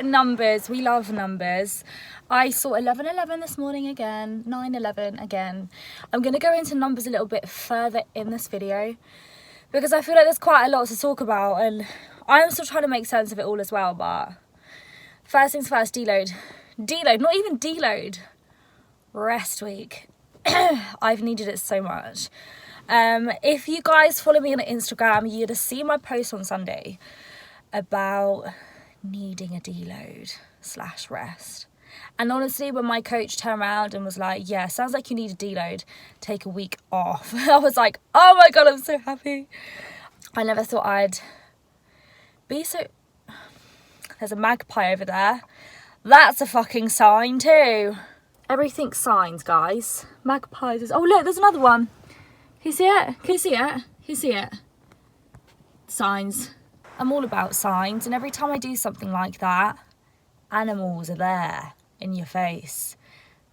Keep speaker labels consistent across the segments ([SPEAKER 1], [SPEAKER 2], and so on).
[SPEAKER 1] numbers. We love numbers. I saw 1111 this morning again, 911 again. I'm going to go into numbers a little bit further in this video because I feel like there's quite a lot to talk about, and I'm still trying to make sense of it all as well. But first things first, deload, not even deload, rest week. I've needed it so much. If you guys follow me on Instagram, you'd have seen my post on Sunday about needing a deload/rest. And honestly, when my coach turned around and was like, yeah, sounds like you need a deload, take a week off, I was like, oh my god, I'm so happy. I never thought I'd be so... There's a magpie over there. That's a fucking sign too. Everything's signs, guys. Magpies. Oh look, there's another one. Can you see it? Can you see it? Can you see it? Signs. I'm all about signs, and every time I do something like that, animals are there in your face.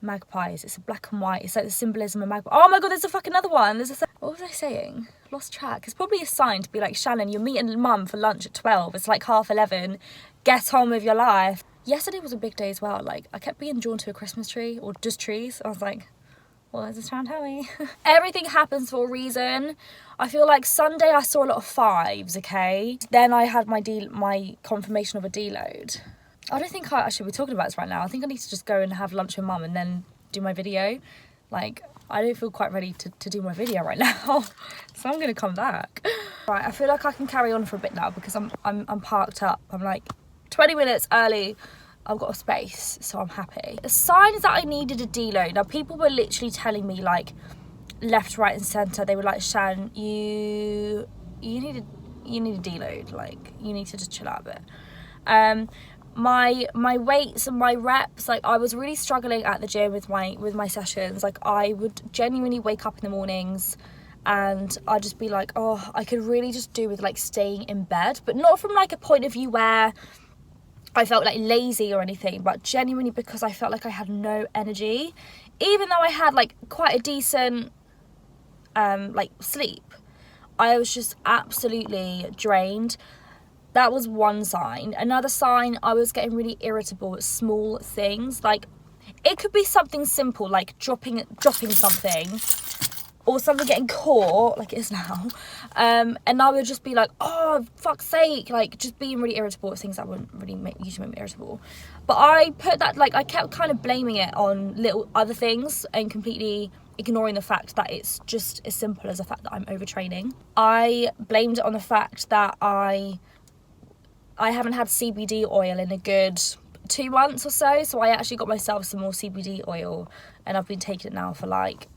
[SPEAKER 1] Magpies. It's a black and white. It's like the symbolism of magpie. Oh my god, there's a fucking another one. What was I saying? Lost track. It's probably a sign to be like, Shannon, you're meeting mum for lunch at 12. It's like 11:30. Get on with your life. Yesterday was a big day as well. Like, I kept being drawn to a Christmas tree or just trees. I was like, well, there's a round Howie. Everything happens for a reason. I feel like Sunday I saw a lot of 5s, okay? Then I had my confirmation of a deload. I don't think I should be talking about this right now. I think I need to just go and have lunch with mum and then do my video. Like, I don't feel quite ready to do my video right now. So I'm going to come back. Right, I feel like I can carry on for a bit now because I'm parked up. I'm like 20 minutes early. I've got a space, so I'm happy. The signs that I needed a deload. Now, people were literally telling me, like, left, right, and centre. They were like, Shan, you need a deload. Like, you need to just chill out a bit. My weights and my reps, like, I was really struggling at the gym with my sessions. Like, I would genuinely wake up in the mornings and I'd just be like, oh, I could really just do with, like, staying in bed, but not from, like, a point of view where I felt like lazy or anything, but genuinely because I felt like I had no energy, even though I had like quite a decent like sleep. I was just absolutely drained. That was one sign. Another sign, I was getting really irritable at small things. Like, it could be something simple like dropping something, or something getting caught, like it is now, and I would just be like, oh, fuck's sake, like, just being really irritable at things that wouldn't really usually make me irritable. But I put that, like, I kept kind of blaming it on little other things and completely ignoring the fact that it's just as simple as the fact that I'm overtraining. I blamed it on the fact that I haven't had CBD oil in a good 2 months or so, so I actually got myself some more CBD oil, and I've been taking it now for like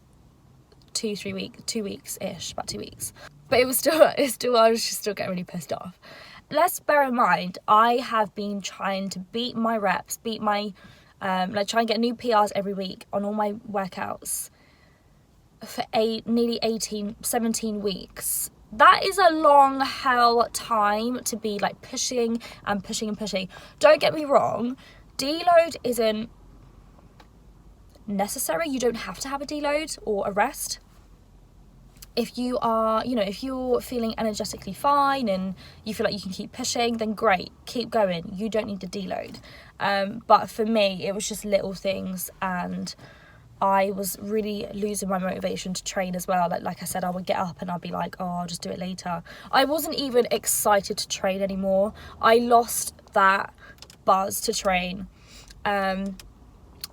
[SPEAKER 1] 2 weeks-ish, about 2 weeks. But I was just still getting really pissed off. Let's bear in mind, I have been trying to beat my reps, like try and get new PRs every week on all my workouts for nearly 17 weeks. That is a long hell time to be like pushing. Don't get me wrong, deload isn't necessary. You don't have to have a deload or a rest. If you are, if you're feeling energetically fine and you feel like you can keep pushing, then great, keep going. You don't need to deload. But for me, it was just little things, and I was really losing my motivation to train as well. Like I said, I would get up and I'd be like, oh, I'll just do it later. I wasn't even excited to train anymore. I lost that buzz to train. I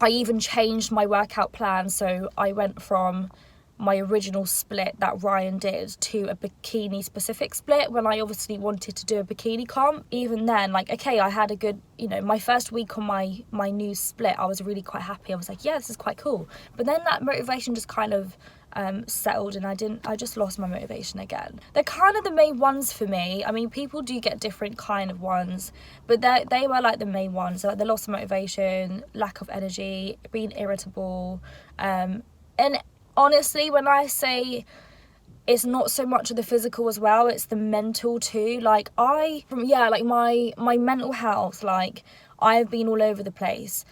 [SPEAKER 1] even changed my workout plan, so I went from my original split that Ryan did to a bikini specific split when I obviously wanted to do a bikini comp. Even then, like, okay, I had a good, my first week on my new split, I was really quite happy. I was like, yeah, this is quite cool. But then that motivation just kind of settled, and I just lost my motivation again. They're kind of the main ones for me. I mean, people do get different kind of ones, but they were like the main ones. Like the loss of motivation, lack of energy, being irritable, and honestly, when I say it's not so much of the physical as well, it's the mental too. Like my mental health, like, I've been all over the place.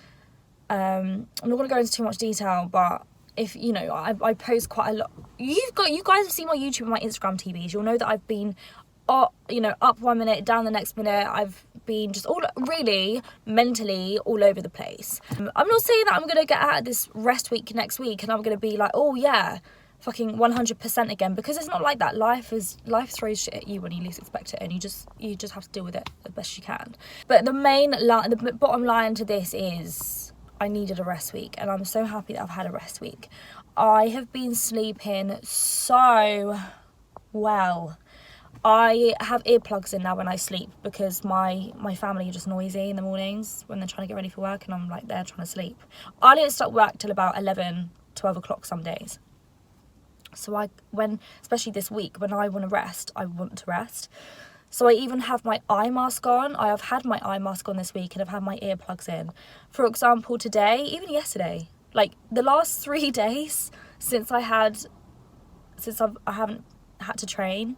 [SPEAKER 1] I'm not going to go into too much detail, but if, I post quite a lot. You guys have seen my YouTube and my Instagram TVs. You'll know that I've been you know, up 1 minute, down the next minute. I've been just all really mentally all over the place. I'm not saying that I'm gonna get out of this rest week next week and I'm gonna be like, oh yeah, fucking 100% again, because it's not like that. Life throws shit at you when you least expect it, and you just have to deal with it the best you can. But the bottom line to this is I needed a rest week, and I'm so happy that I've had a rest week. I have been sleeping so well. I have earplugs in now when I sleep because my family are just noisy in the mornings when they're trying to get ready for work, and I'm like, they're trying to sleep. I didn't start work till about 11, 12 o'clock some days. So especially this week, when I want to rest, I want to rest. So I even have my eye mask on. I have had my eye mask on this week, and I've had my earplugs in. For example, today, even yesterday, like the last 3 days since I haven't had to train,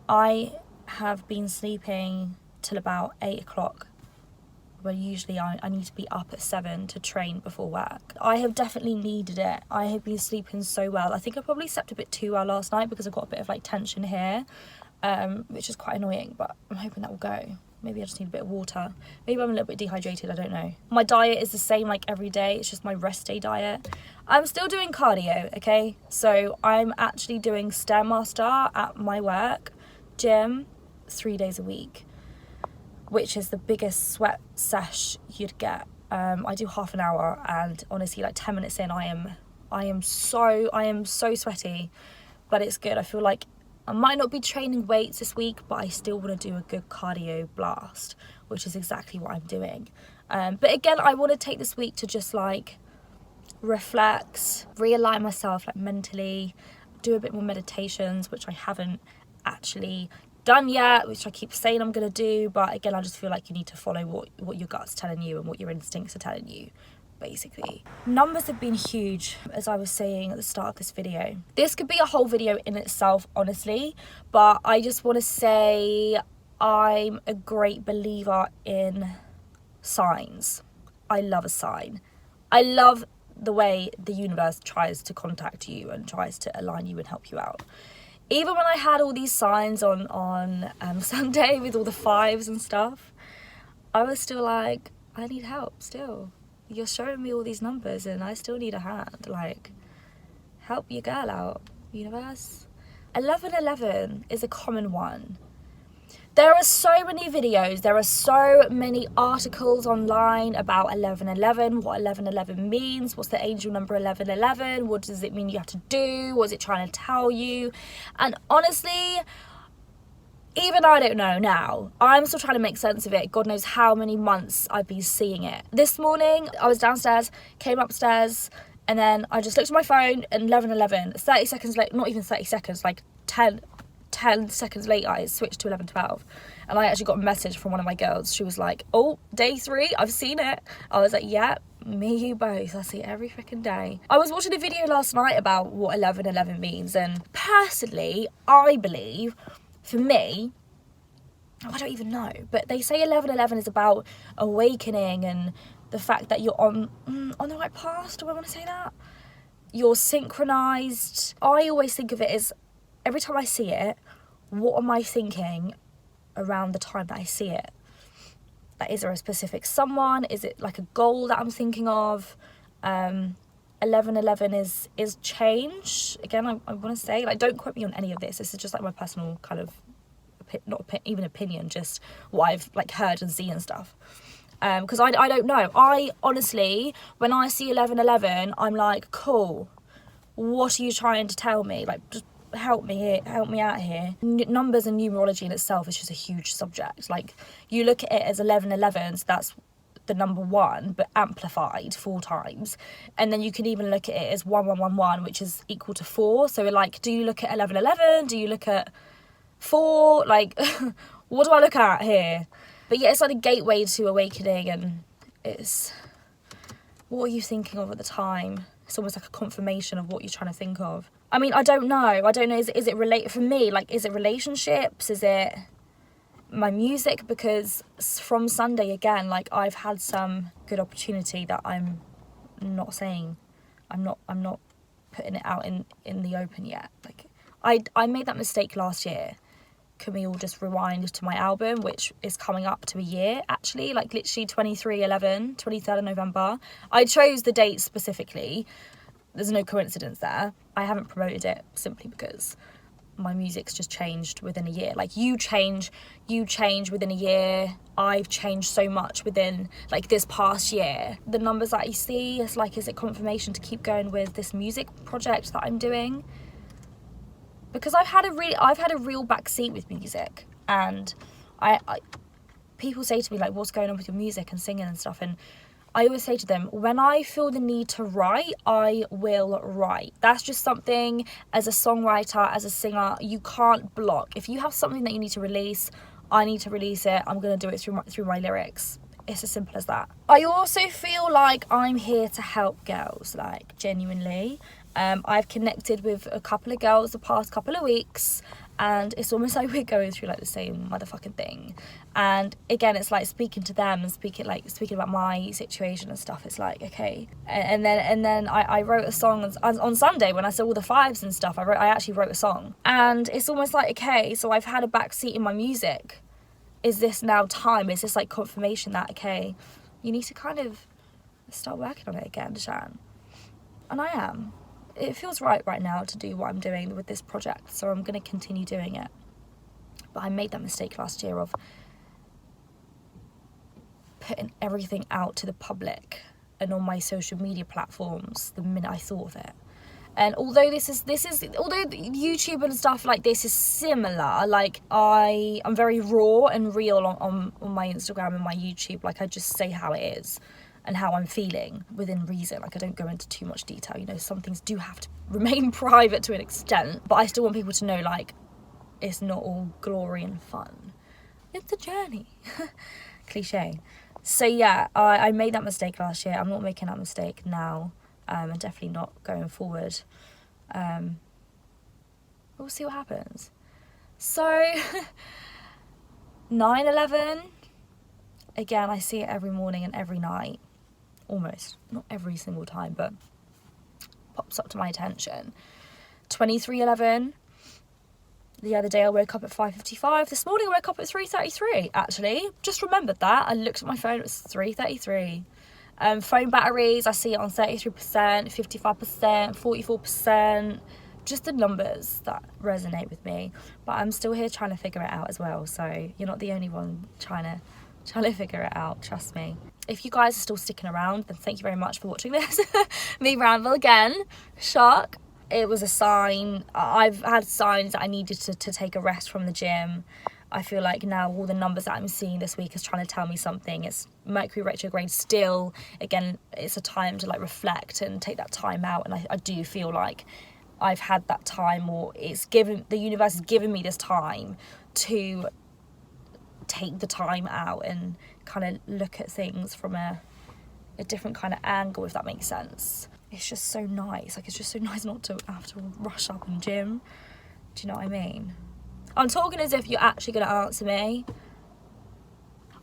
[SPEAKER 1] I have been sleeping till about 8 o'clock, where usually I need to be up at 7 to train before work. I have definitely needed it. I have been sleeping so well. I think I probably slept a bit too well last night because I've got a bit of like tension here, which is quite annoying, but I'm hoping that will go. Maybe I just need a bit of water. Maybe I'm a little bit dehydrated, I don't know. My diet is the same like every day, it's just my rest day diet. I'm still doing cardio, okay? So I'm actually doing Stairmaster at my work gym 3 days a week, which is the biggest sweat sesh you'd get. I do half an hour, and honestly, like 10 minutes in, I am so sweaty, but it's good. I feel like I might not be training weights this week, but I still want to do a good cardio blast, which is exactly what I'm doing. But again, I want to take this week to just like reflect, realign myself like mentally, do a bit more meditations, which I haven't actually done yet, which I keep saying I'm gonna do, but again, I just feel like you need to follow what your gut's telling you and what your instincts are telling you, basically. Numbers have been huge, as I was saying at the start of this video. This could be a whole video in itself, honestly, but I just want to say I'm a great believer in signs. I love a sign. I love the way the universe tries to contact you and tries to align you and help you out. Even when I had all these signs on Sunday with all the 5s and stuff, I was still like, I need help still. You're showing me all these numbers and I still need a hand. Like, help your girl out, universe. 1111 is a common one. There are so many videos, there are so many articles online about 1111, what 1111 means, what's the angel number 1111, what does it mean you have to do, what's it trying to tell you, and honestly, even I don't know now. I'm still trying to make sense of it. God knows how many months I've been seeing it. This morning, I was downstairs, came upstairs, and then I just looked at my phone, and 1111, 30 seconds late, not even 30 seconds, like 10 seconds later, I switched to 1112, and I actually got a message from one of my girls. She was like, oh, day 3, I've seen it. I was like, yeah, me, you both. I see it every freaking day. I was watching a video last night about what 1111 means, and personally, I believe, for me, I don't even know, but they say 1111 is about awakening and the fact that you're on the right path. Do I want to say that? You're synchronized. I always think of it as, every time I see it, what am I thinking around the time that I see it? Like, is there a specific someone? Is it like a goal that I'm thinking of? 1111 is change. Again, I want to say, like, don't quote me on any of this. This is just like my personal kind of, even opinion, just what I've like heard and seen and stuff. Because I don't know. I honestly, when I see 1111, I'm like, cool. What are you trying to tell me? Like, just help me out here. Numbers and numerology in itself is just a huge subject. Like, you look at it as 1111, so that's the number 1 but amplified 4 times, and then you can even look at it as 1111, which is equal to 4. So like, do you look at 1111? Do you look at 4? Like, what do I look at here? But yeah, it's like a gateway to awakening, and it's, what are you thinking of at the time? It's almost like a confirmation of what you're trying to think of. I mean, I don't know. Is it relate for me? Like, is it relationships? Is it my music? Because from Sunday, again, like, I've had some good opportunity that I'm not saying. I'm not putting it out in the open yet. Like, I made that mistake last year can we all just rewind to my album, which is coming up to a year, actually, like literally 23/11, 23rd of November. I chose the date specifically. There's no coincidence there. I haven't promoted it simply because my music's just changed within a year. Like, you change within a year. I've changed so much within, like, this past year. The numbers that you see, it's like, is it confirmation to keep going with this music project that I'm doing? Because I've had a real backseat with music, and I people say to me, like, what's going on with your music and singing and stuff, and I always say to them, when I feel the need to write, I will write. That's just something, as a songwriter, as a singer, you can't block. If you have something that you need to release, I need to release it. I'm going to do it through my lyrics. It's as simple as that. I also feel like I'm here to help girls, like, genuinely. I've connected with a couple of girls the past couple of weeks, and it's almost like we're going through, like, the same motherfucking thing. And again, it's like speaking to them and speaking about my situation and stuff. It's like, okay. And then I wrote a song on Sunday when I saw all the fives and stuff. I actually wrote a song, and it's almost like, okay, so I've had a backseat in my music. Is this now time? Is this like confirmation that, okay, you need to kind of start working on it again, Shan? And I am. It feels right now to do what I'm doing with this project, so I'm going to continue doing it. But I made that mistake last year of putting everything out to the public and on my social media platforms the minute I thought of it. And although although YouTube and stuff like this is similar, like, I'm very raw and real on my Instagram and my YouTube. Like, I just say how it is and how I'm feeling within reason. Like, I don't go into too much detail. You know, some things do have to remain private to an extent, but I still want people to know, like, it's not all glory and fun. It's a journey. Cliche. So yeah, I made that mistake last year. I'm not making that mistake now, and definitely not going forward. We'll see what happens. So 9/11, again, I see it every morning and every night. Almost, not every single time, but pops up to my attention. 23/11, the other day I woke up at 5:55. This morning I woke up at 3:33, actually. Just remembered that. I looked at my phone, it was 3:33. Phone batteries, I see it on 33%, 55%, 44%. Just the numbers that resonate with me. But I'm still here trying to figure it out as well. So you're not the only one trying to figure it out, trust me. If you guys are still sticking around, then thank you very much for watching this. Me ramble again. Shock. It was a sign. I've had signs that I needed to take a rest from the gym. I feel like now all the numbers that I'm seeing this week is trying to tell me something. It's Mercury retrograde still. Again, it's a time to, like, reflect and take that time out. And I do feel like I've had that time, or the universe has given me this time to take the time out and kind of look at things from a different kind of angle, if that makes sense. It's just so nice. Like, it's just so nice not to have to rush up and gym. Do you know what I mean? I'm talking as if you're actually going to answer me.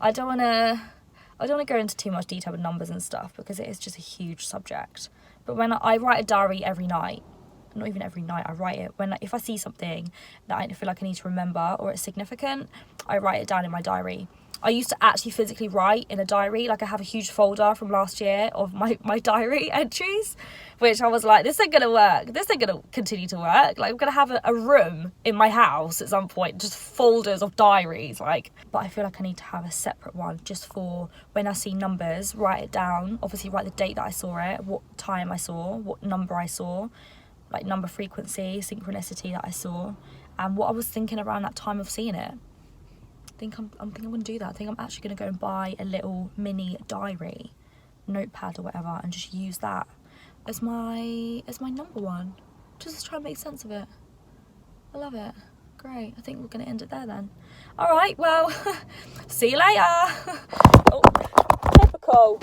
[SPEAKER 1] I don't want to go into too much detail with numbers and stuff, because it is just a huge subject. But when I write a diary every night, not even every night, I write it. If I see something that I feel like I need to remember or it's significant, I write it down in my diary. I used to actually physically write in a diary. Like, I have a huge folder from last year of my diary entries, which I was like, this ain't gonna work. This ain't gonna continue to work. Like, I'm gonna have a room in my house at some point, just folders of diaries. Like, but I feel like I need to have a separate one just for when I see numbers, write it down. Obviously, write the date that I saw it, what time I saw, what number I saw, like number, frequency, synchronicity that I saw, and what I was thinking around that time of seeing it. I think I'm gonna do that. I think I'm actually gonna go and buy a little mini diary, notepad or whatever, and just use that as my number one. Just to try and make sense of it. I love it. Great. I think we're gonna end it there then. All right. Well, see you later. Oh, typical.